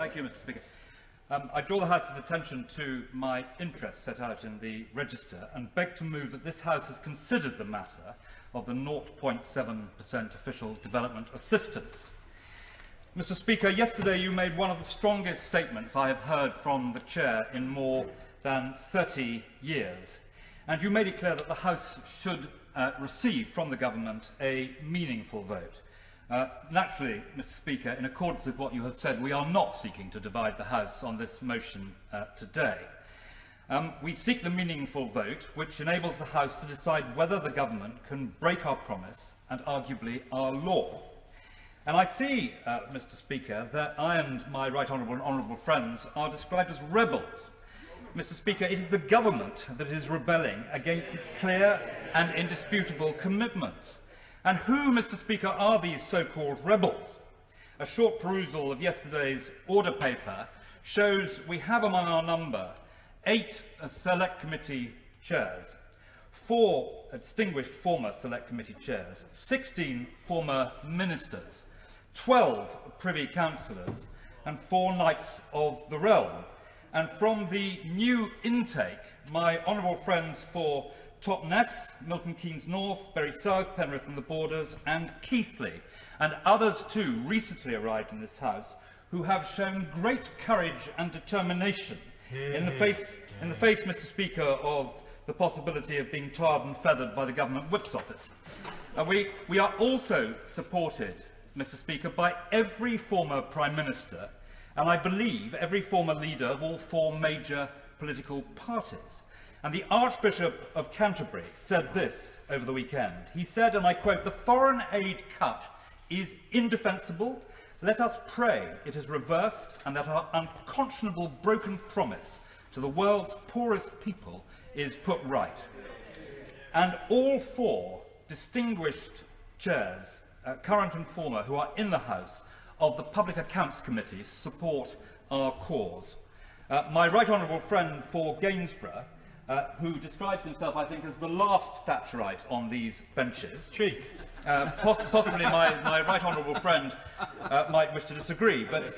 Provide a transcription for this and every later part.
Thank you, Mr. Speaker. I draw the House's attention to my interest set out in the register and beg to move that this House has considered the matter of the 0.7% official development assistance. Mr. Speaker, yesterday you made one of the strongest statements I have heard from the Chair in more than 30 years, and you made it clear that the House should receive from the Government a meaningful vote. Naturally, Mr. Speaker, in accordance with what you have said, we are not seeking to divide the House on this motion today. We seek the meaningful vote which enables the House to decide whether the Government can break our promise and arguably our law. And I see, Mr. Speaker, that I and my right honourable friends are described as rebels. Mr. Speaker, it is the Government that is rebelling against its clear and indisputable commitments. And who, Mr. Speaker, are these so-called rebels? A short perusal of yesterday's order paper shows we have among our number 8 select committee chairs, 4 distinguished former select committee chairs, 16 former ministers, 12 privy councillors and 4 knights of the realm. And from the new intake, my honourable friends for Totnes, Milton Keynes North, Bury South, Penrith and the Borders and Keighley, and others too recently arrived in this House who have shown great courage and determination in the face, Mr. Speaker, of the possibility of being tarred and feathered by the Government Whip's office. We are also supported, Mr. Speaker, by every former Prime Minister and I believe every former leader of all 4 major political parties. And the Archbishop of Canterbury said this over the weekend. He said, and I quote, "The foreign aid cut is indefensible. Let us pray it is reversed and that our unconscionable broken promise to the world's poorest people is put right." And all 4 distinguished chairs, current and former, who are in the House of the Public Accounts Committee support our cause. My right honourable friend for Gainsborough, who describes himself, I think, as the last Thatcherite on these benches. Possibly my right honourable friend might wish to disagree, but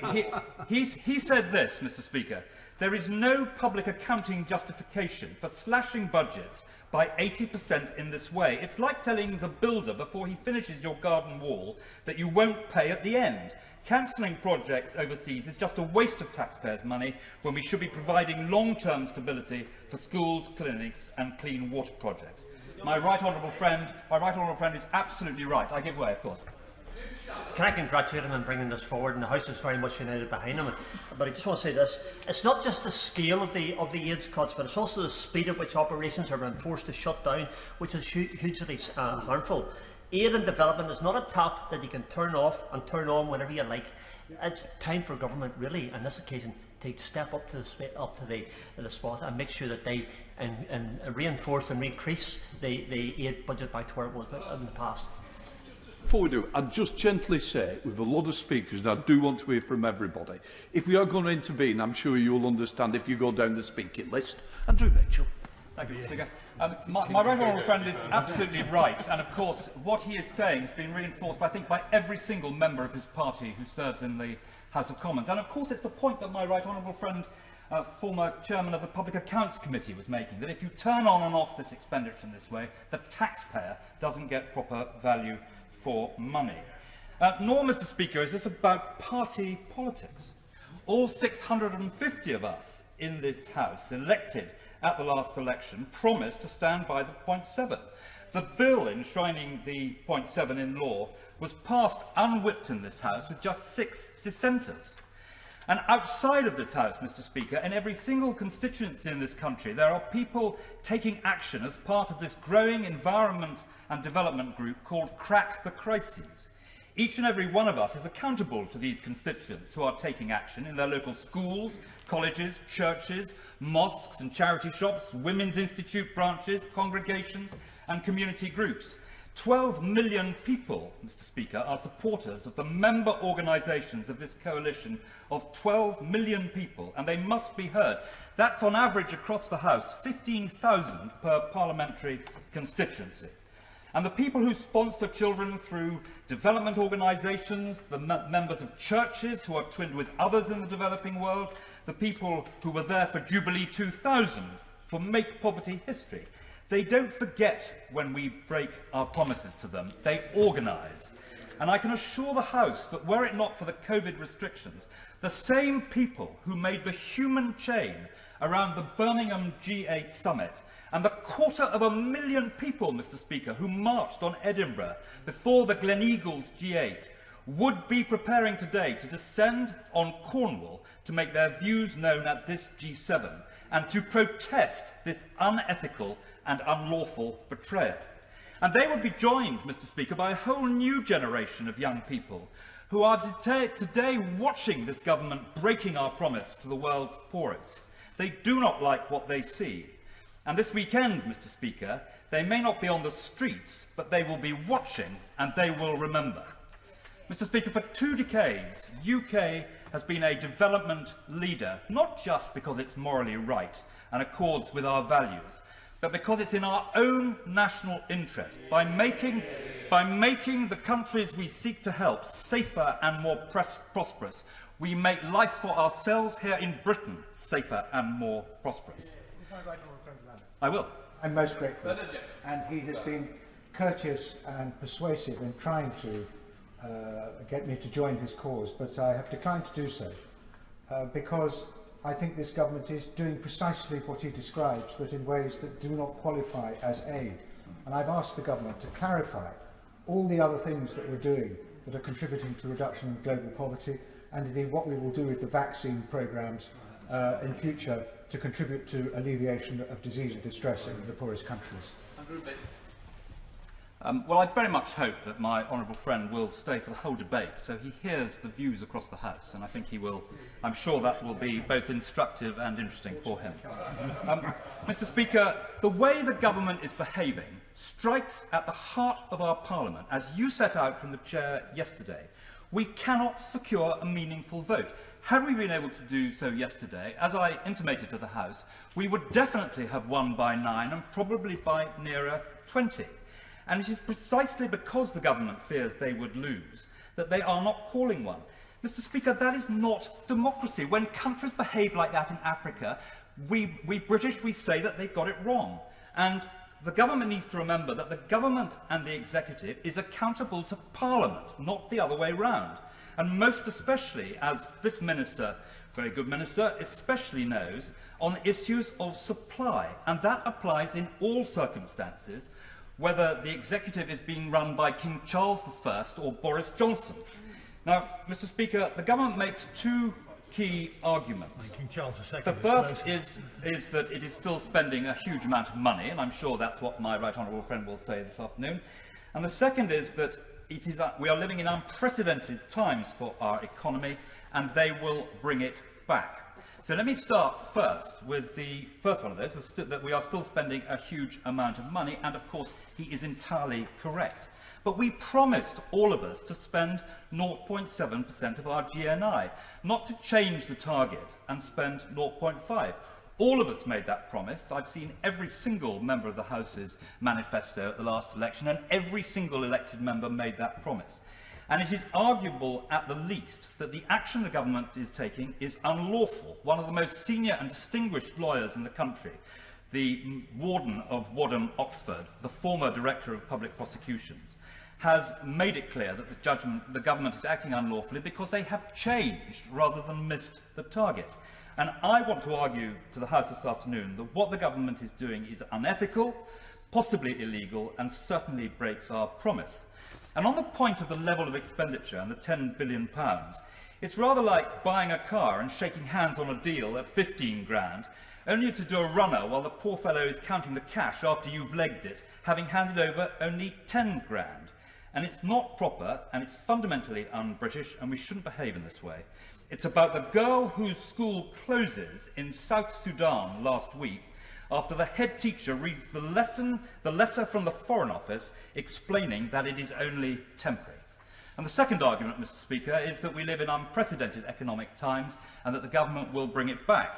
he said this, Mr. Speaker: "There is no public accounting justification for slashing budgets by 80% in this way. It's like telling the builder before he finishes your garden wall that you won't pay at the end. Cancelling projects overseas is just a waste of taxpayers' money when we should be providing long-term stability for schools, clinics and clean water projects." My right honourable friend is absolutely right. I give way, of course. Can I congratulate him on bringing this forward, and the House is very much united behind him. But I just want to say this: it's not just the scale of the AIDS cuts, but it's also the speed at which operations are being forced to shut down, which is hugely harmful. Aid and development is not a tap that you can turn off and turn on whenever you like. It's time for government, really, on this occasion, to step up to the spot and make sure that they reinforce and increase the aid budget back to where it was in the past. Before we do, I'd just gently say, with a lot of speakers, and I do want to hear from everybody, if we are going to intervene, I'm sure you'll understand if you go down the speaking list. Andrew Mitchell. Thank you, Mr. Speaker. My right honourable friend is absolutely right, and of course what he is saying has been reinforced, I think, by every single member of his party who serves in the House of Commons. And of course it's the point that my right honourable friend, former chairman of the Public Accounts Committee, was making, that if you turn on and off this expenditure in this way, the taxpayer doesn't get proper value for money. Nor, Mr. Speaker, is this about party politics. All 650 of us in this House, elected at the last election, promised to stand by the 0.7. The bill enshrining the 0.7 in law was passed unwhipped in this House with just 6 dissenters. And outside of this House, Mr. Speaker, in every single constituency in this country, there are people taking action as part of this growing environment and development group called Crack the Crises. Each and every one of us is accountable to these constituents who are taking action in their local schools, colleges, churches, mosques and charity shops, women's institute branches, congregations and community groups. 12 million people, Mr. Speaker, are supporters of the member organisations of this coalition of 12 million people, and they must be heard. That's on average across the House 15,000 per parliamentary constituency. And the people who sponsor children through development organisations, the members of churches who are twinned with others in the developing world, the people who were there for Jubilee 2000, for Make Poverty History, they don't forget when we break our promises to them. They organise. And I can assure the House that were it not for the COVID restrictions, the same people who made the human chain around the Birmingham G8 summit and the 250,000 people, Mr. Speaker, who marched on Edinburgh before the Gleneagles G8 would be preparing today to descend on Cornwall to make their views known at this G7 and to protest this unethical and unlawful betrayal. And they would be joined, Mr. Speaker, by a whole new generation of young people who are today watching this government breaking our promise to the world's poorest. They do not like what they see. And this weekend, Mr. Speaker, they may not be on the streets, but they will be watching and they will remember. Mr. Speaker, for 2 decades, UK has been a development leader, not just because it's morally right and accords with our values, but because it's in our own national interest, by making the countries we seek to help safer and more prosperous. We make life for ourselves here in Britain safer and more prosperous. I will. I'm most grateful. And he has been courteous and persuasive in trying to get me to join his cause, but I have declined to do so because I think this government is doing precisely what he describes, but in ways that do not qualify as aid. And I've asked the government to clarify all the other things that we're doing that are contributing to reduction in global poverty, and indeed what we will do with the vaccine programmes in future to contribute to alleviation of disease and distress in the poorest countries. Well, I very much hope that my honourable friend will stay for the whole debate, so he hears the views across the House, and I think he will. I'm sure that will be both instructive and interesting for him. Mr. Speaker, the way the government is behaving strikes at the heart of our Parliament, as you set out from the chair yesterday. We cannot secure a meaningful vote. Had we been able to do so yesterday, as I intimated to the House, we would definitely have won by 9 and probably by nearer 20. And it is precisely because the government fears they would lose that they are not calling one. Mr. Speaker, that is not democracy. When countries behave like that in Africa, we British, we say that they got it wrong. And the government needs to remember that the government and the executive is accountable to Parliament, not the other way round. And most especially, as this minister, very good minister, especially knows, on issues of supply. And that applies in all circumstances, whether the executive is being run by King Charles I or Boris Johnson. Now, Mr. Speaker, the government makes 2 key arguments. King Charles II. The first is that it is still spending a huge amount of money, and I'm sure that's what my right honourable friend will say this afternoon. And the second is that we are living in unprecedented times for our economy, and they will bring it back. So let me start first with the first one of those, that we are still spending a huge amount of money, and of course he is entirely correct. But we promised, all of us, to spend 0.7% of our GNI, not to change the target and spend 0.5%. All of us made that promise. I've seen every single member of the House's manifesto at the last election, and every single elected member made that promise. And it is arguable, at the least, that the action the government is taking is unlawful. One of the most senior and distinguished lawyers in the country, the Warden of Wadham, Oxford, the former Director of Public Prosecutions, has made it clear that the government is acting unlawfully because they have changed rather than missed the target. And I want to argue to the House this afternoon that what the government is doing is unethical, possibly illegal, and certainly breaks our promise. And on the point of the level of expenditure and the £10 billion, it's rather like buying a car and shaking hands on a deal at 15 grand, only to do a runner while the poor fellow is counting the cash after you've legged it, having handed over only 10 grand. And it's not proper, and it's fundamentally un-British, and we shouldn't behave in this way. It's about the girl whose school closes in South Sudan last week after the head teacher reads the letter from the Foreign Office explaining that it is only temporary. And the second argument, Mr. Speaker, is that we live in unprecedented economic times and that the government will bring it back.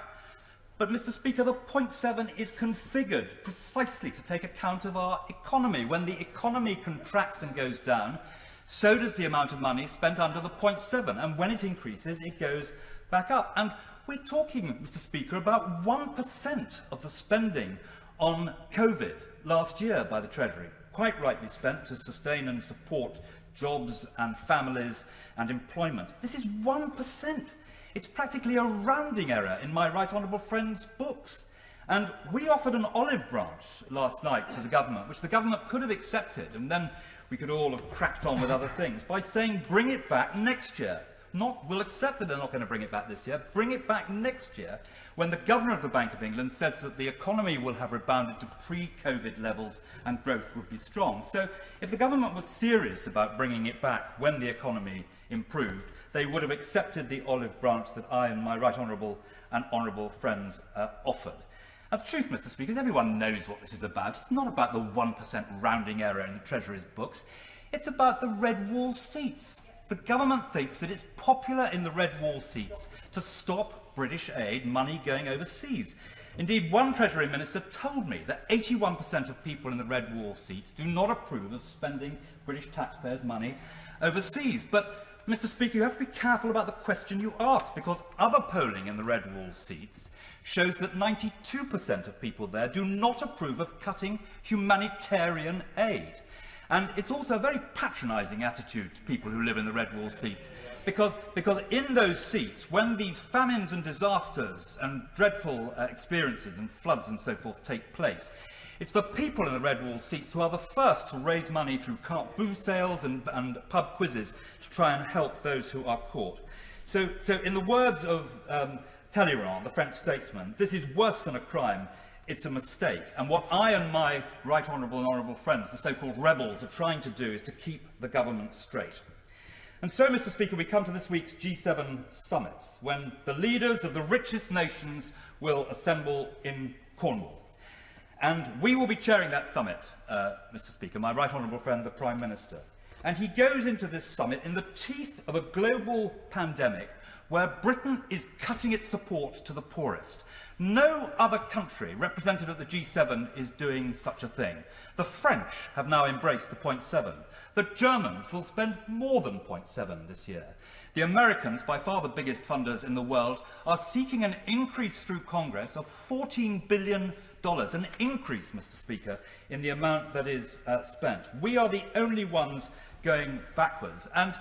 But, Mr. Speaker, the 0.7 is configured precisely to take account of our economy. When the economy contracts and goes down, so does the amount of money spent under the 0.7. And when it increases, it goes back up. And we're talking, Mr. Speaker, about 1% of the spending on COVID last year by the Treasury, quite rightly spent to sustain and support jobs and families and employment. This is 1%. It's practically a rounding error in my right honourable friend's books. And we offered an olive branch last night to the government, which the government could have accepted, and then we could all have cracked on with other things, by saying bring it back next year. Not, we'll accept that they're not going to bring it back this year, bring it back next year, when the Governor of the Bank of England says that the economy will have rebounded to pre-COVID levels and growth would be strong. So if the government was serious about bringing it back when the economy improved, they would have accepted the olive branch that I and my right honourable and honourable friends offered. And the truth, Mr. Speaker, is everyone knows what this is about. It's not about the 1% rounding error in the Treasury's books. It's about the red wall seats. The government thinks that it's popular in the red wall seats to stop British aid money going overseas. Indeed, one Treasury Minister told me that 81% of people in the red wall seats do not approve of spending British taxpayers' money overseas. But, Mr. Speaker, you have to be careful about the question you ask, because other polling in the red wall seats shows that 92% of people there do not approve of cutting humanitarian aid. And it's also a very patronising attitude to people who live in the red wall seats, because in those seats, when these famines and disasters and dreadful experiences and floods and so forth take place, it's the people in the red wall seats who are the first to raise money through carte booze sales and pub quizzes to try and help those who are caught. So in the words of Talleyrand, the French statesman, this is worse than a crime. It's a mistake. And what I and my right honourable and honourable friends, the so-called rebels, are trying to do is to keep the government straight. And so, Mr. Speaker, we come to this week's G7 summits, when the leaders of the richest nations will assemble in Cornwall. And we will be chairing that summit, Mr. Speaker, my right honourable friend, the Prime Minister. And he goes into this summit in the teeth of a global pandemic where Britain is cutting its support to the poorest. No other country represented at the G7 is doing such a thing. The French have now embraced the 0.7. The Germans will spend more than 0.7 this year. The Americans, by far the biggest funders in the world, are seeking an increase through Congress of $14 billion, an increase, Mr. Speaker, in the amount that is spent. We are the only ones going backwards. And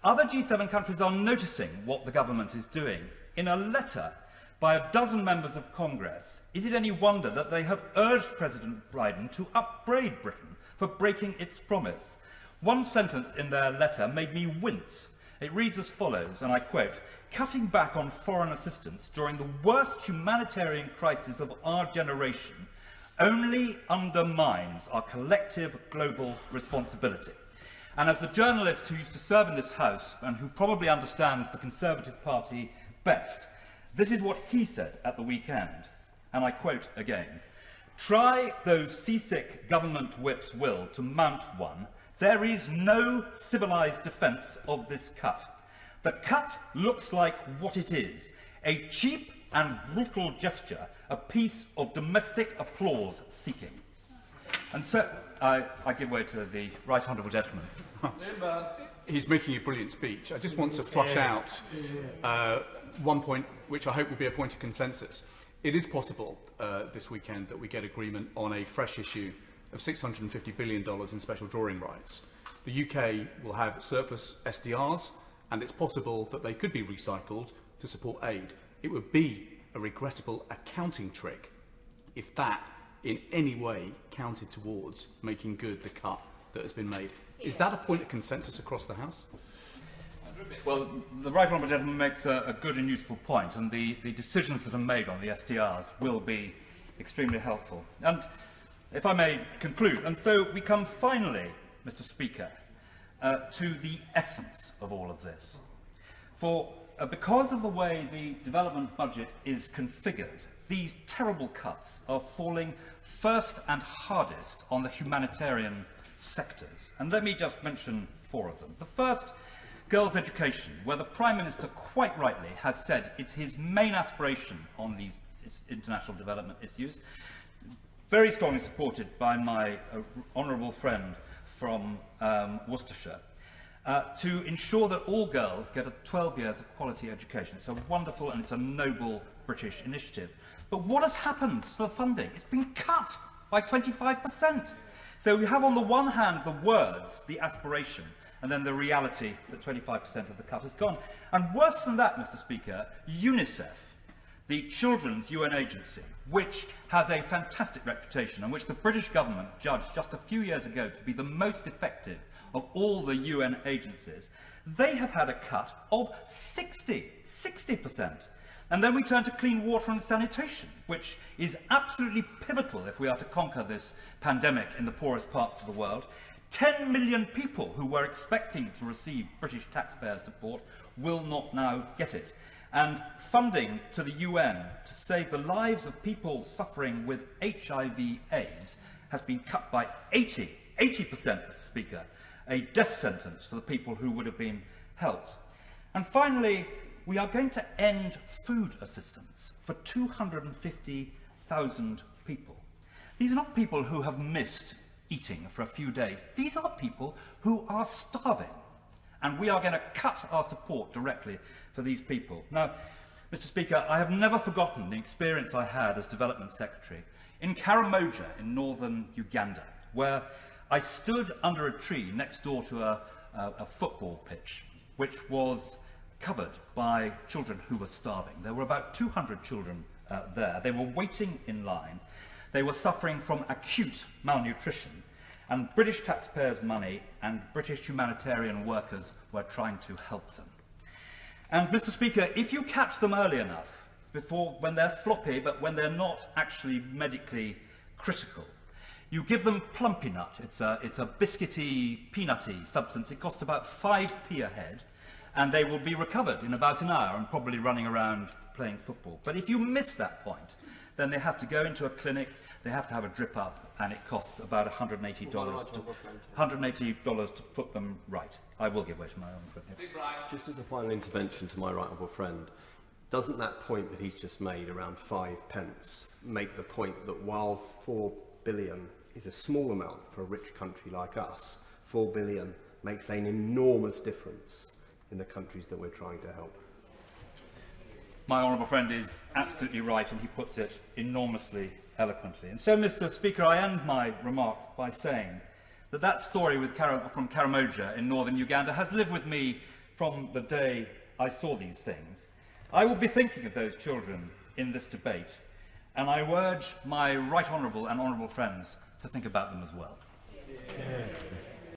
other G7 countries are noticing what the government is doing. In a letter by a dozen members of Congress, is it any wonder that they have urged President Biden to upbraid Britain for breaking its promise? One sentence in their letter made me wince. It reads as follows, and I quote, "Cutting back on foreign assistance during the worst humanitarian crisis of our generation only undermines our collective global responsibility." And as the journalist who used to serve in this House and who probably understands the Conservative Party best, this is what he said at the weekend, and I quote again, "Try those seasick government whips will to mount one, there is no civilised defence of this cut. The cut looks like what it is, a cheap and brutal gesture, a piece of domestic applause seeking." And so I give way to the right honourable gentleman. He's making a brilliant speech. I just want to flush out one point which I hope will be a point of consensus. It is possible this weekend that we get agreement on a fresh issue of $650 billion in special drawing rights. The UK will have surplus SDRs, and it's possible that they could be recycled to support aid. It would be a regrettable accounting trick if that in any way counted towards making good the cut that has been made. Is that a point of consensus across the House? Well, the right honourable gentleman makes a good and useful point, and the decisions that are made on the SDRs will be extremely helpful. And if I may conclude, and so we come finally, Mr. Speaker, to the essence of all of this. For because of the way the development budget is configured, these terrible cuts are falling first and hardest on the humanitarian sectors. And let me just mention four of them. The first, girls' education, where the Prime Minister quite rightly has said it's his main aspiration on these international development issues, very strongly supported by my honourable friend from Worcestershire, to ensure that all girls get 12 years of quality education. It's a wonderful and it's a noble British initiative. But what has happened to the funding? It's been cut by 25%. So we have on the one hand the words, the aspiration, and then the reality that 25% of the cut has gone. And worse than that, Mr. Speaker, UNICEF, the children's UN agency, which has a fantastic reputation and which the British government judged just a few years ago to be the most effective of all the UN agencies, they have had a cut of 60%. And then we turn to clean water and sanitation, which is absolutely pivotal if we are to conquer this pandemic in the poorest parts of the world. 10 million people who were expecting to receive British taxpayer support will not now get it. And funding to the UN to save the lives of people suffering with HIV/AIDS has been cut by 80%, Mr. Speaker, a death sentence for the people who would have been helped. And finally, we are going to end food assistance for 250,000 people. These are not people who have missed eating for a few days. These are people who are starving. And we are going to cut our support directly for these people. Now, Mr. Speaker, I have never forgotten the experience I had as Development Secretary in Karamoja in northern Uganda, where I stood under a tree next door to a football pitch, which was covered by children who were starving. There were about 200 children there. They were waiting in line. They were suffering from acute malnutrition. And British taxpayers' money and British humanitarian workers were trying to help them. And, Mr. Speaker, if you catch them early enough, when they're floppy, but when they're not actually medically critical, you give them Plumpy Nut. It's a biscuity, peanutty substance. It costs about 5p a head, and they will be recovered in about an hour and probably running around playing football. But if you miss that point, then they have to go into a clinic, they have to have a drip up, and it costs about $180 to put them right. I will give way to my own friend. Just as a final intervention to my right honourable friend, doesn't that point that he's just made around 5p make the point that while 4 billion is a small amount for a rich country like us, 4 billion makes an enormous difference in the countries that we're trying to help? My honourable friend is absolutely right, and he puts it enormously eloquently. And so, Mr. Speaker, I end my remarks by saying that that story from Karamoja in northern Uganda has lived with me from the day I saw these things. I will be thinking of those children in this debate, and I urge my right honourable and honourable friends to think about them as well. Yeah.